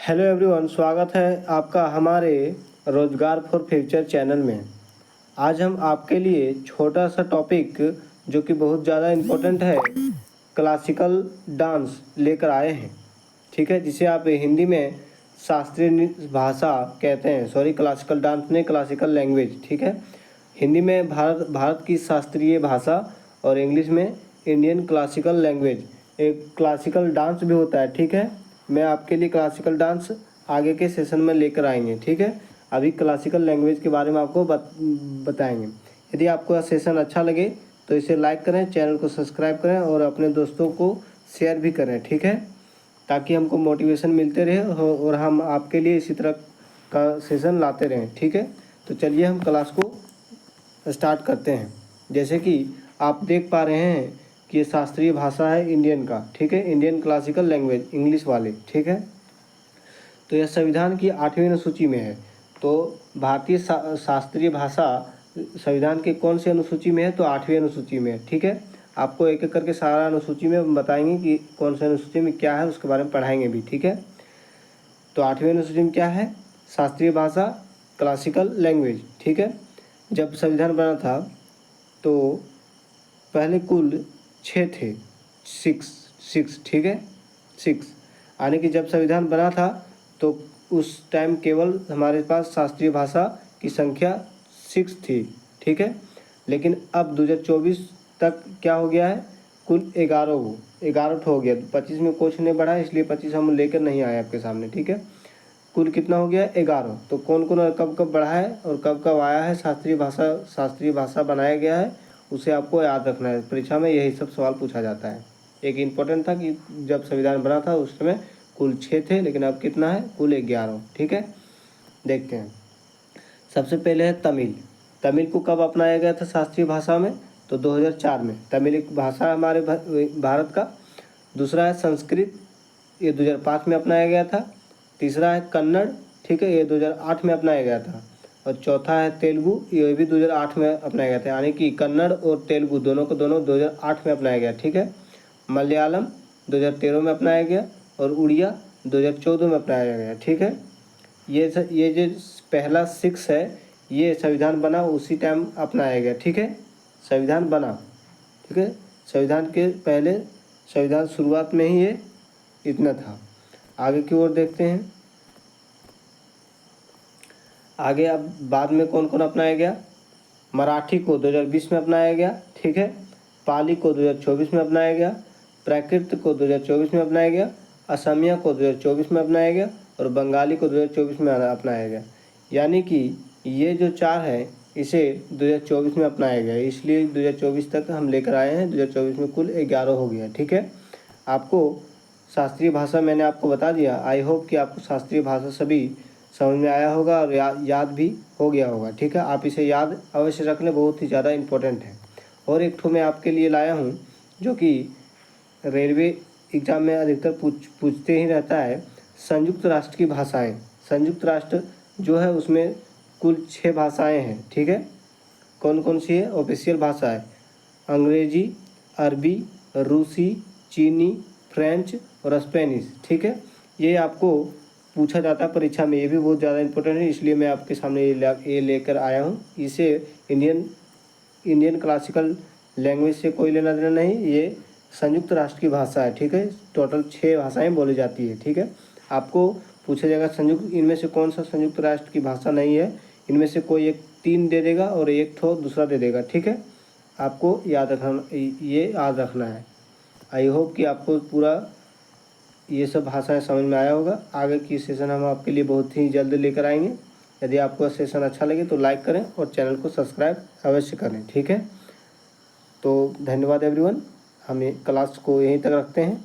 Hello everyone, स्वागत है आपका हमारे रोजगार फॉर फ्यूचर चैनल में। आज हम आपके लिए छोटा सा टॉपिक जो कि बहुत ज़्यादा इम्पोर्टेंट है, क्लासिकल डांस लेकर आए हैं। ठीक है, जिसे आप हिंदी में शास्त्रीय भाषा कहते हैं। सॉरी, क्लासिकल डांस नहीं, क्लासिकल लैंग्वेज। ठीक है, हिंदी में भारत की शास्त्रीय भाषा और इंग्लिश में इंडियन क्लासिकल लैंग्वेज। एक क्लासिकल डांस भी होता है। ठीक है, मैं आपके लिए क्लासिकल डांस आगे के सेशन में लेकर आएंगे। ठीक है, अभी क्लासिकल लैंग्वेज के बारे में आपको बताएंगे। यदि आपको यह सेशन अच्छा लगे तो इसे लाइक करें, चैनल को सब्सक्राइब करें और अपने दोस्तों को शेयर भी करें। ठीक है, ताकि हमको मोटिवेशन मिलते रहे और हम आपके लिए इसी तरह का सेशन लाते रहें। ठीक है, तो चलिए हम क्लास को स्टार्ट करते हैं। जैसे कि आप देख पा रहे हैं कि ये शास्त्रीय भाषा है इंडियन का। ठीक है, इंडियन क्लासिकल लैंग्वेज, इंग्लिश वाले। ठीक है, तो यह संविधान की 8वीं अनुसूची में है। तो भारतीय शास्त्रीय भाषा संविधान के कौन सी अनुसूची में है? तो 8वीं अनुसूची में है। ठीक है, आपको एक एक करके सारा अनुसूची में बताएंगे कि कौन सी अनुसूची में क्या है, उसके बारे में पढ़ाएंगे भी। ठीक है, तो 8वीं अनुसूची में क्या है? शास्त्रीय भाषा, क्लासिकल लैंग्वेज। ठीक है, जब संविधान बना था तो पहले कुल 6 थे, सिक्स। ठीक है, 6 यानी कि जब संविधान बना था तो उस टाइम केवल हमारे पास शास्त्रीय भाषा की संख्या 6 थी। ठीक है, लेकिन अब 2024 तक क्या हो गया है? कुल 11 हो गया। 25 में कुछ नहीं बढ़ा, इसलिए 25 हम लेकर नहीं आए आपके सामने। ठीक है, कुल कितना हो गया? 11। तो कौन कौन और कब कब बढ़ा है और कब कब आया है शास्त्रीय भाषा बनाया गया है, उसे आपको याद रखना है। परीक्षा में यही सब सवाल पूछा जाता है। एक इम्पोर्टेंट था कि जब संविधान बना था उस समय कुल 6 थे, लेकिन अब कितना है? कुल 11। ठीक है, देखते हैं। सबसे पहले है तमिल। तमिल को कब अपनाया गया था शास्त्रीय भाषा में? तो 2004 में। तमिल एक भाषा है हमारे भारत का। दूसरा है संस्कृत, ये 2005 में अपनाया गया था। तीसरा है कन्नड़, ठीक है, ये 2008 में अपनाया गया था। और चौथा है तेलुगु, ये भी 2008 में अपनाया गया था। यानी कि कन्नड़ और तेलुगु दोनों को 2008 में अपनाया गया। ठीक है, मलयालम 2013 में अपनाया गया और उड़िया 2014 में अपनाया गया। ठीक है, ये जो पहला 6 है, ये संविधान बना उसी टाइम अपनाया गया। ठीक है, संविधान बना। ठीक है, संविधान के पहले, संविधान शुरुआत में ही ये इतना था। आगे की ओर देखते हैं। आगे अब बाद में कौन कौन अपनाया गया? मराठी को 2020 में अपनाया गया। ठीक है, पाली को 2024 में अपनाया गया, प्राकृत को 2024 में अपनाया गया, असमिया को 2024 में अपनाया गया और बंगाली को 2024 में अपनाया गया। यानी कि ये जो 4 है इसे 2024 में अपनाया गया, इसलिए 2024 तक हम लेकर आए हैं। 2024 में कुल 11 हो गया। ठीक है, आपको शास्त्रीय भाषा मैंने आपको बता दिया। आई होप कि आपको शास्त्रीय भाषा सभी समझ में आया होगा और याद भी हो गया होगा। ठीक है, आप इसे याद अवश्य रख लें, बहुत ही ज़्यादा इम्पोर्टेंट है। और एक ठो मैं आपके लिए लाया हूँ जो कि रेलवे एग्ज़ाम में अधिकतर पूछते ही रहता है, संयुक्त राष्ट्र की भाषाएं। संयुक्त राष्ट्र जो है उसमें कुल 6 भाषाएं हैं। ठीक है, कौन कौन सी है? ऑफिशियल भाषा है अंग्रेजी, अरबी, रूसी, चीनी, फ्रेंच और स्पेनिश। ठीक है, ये आपको पूछा जाता है परीक्षा में, ये भी बहुत ज़्यादा इंपॉर्टेंट है, इसलिए मैं आपके सामने ये लेकर आया हूँ। इसे इंडियन क्लासिकल लैंग्वेज से कोई लेना देना नहीं, ये संयुक्त राष्ट्र की भाषा है। ठीक है, टोटल 6 भाषाएं बोली जाती है। ठीक है, आपको पूछा जाएगा संयुक्त, इनमें से कौन सा संयुक्त राष्ट्र की भाषा नहीं है? इनमें से कोई एक 3 दे देगा और एक ठो दूसरा दे देगा। ठीक है, आपको याद रखना है। आई होप कि आपको पूरा ये सब भाषाएं समझ में आया होगा। आगे की सेशन हम आपके लिए बहुत ही जल्द लेकर आएंगे। यदि आपको सेशन अच्छा लगे तो लाइक करें और चैनल को सब्सक्राइब अवश्य करें। ठीक है, तो धन्यवाद एवरीवन, हम क्लास को यहीं तक रखते हैं।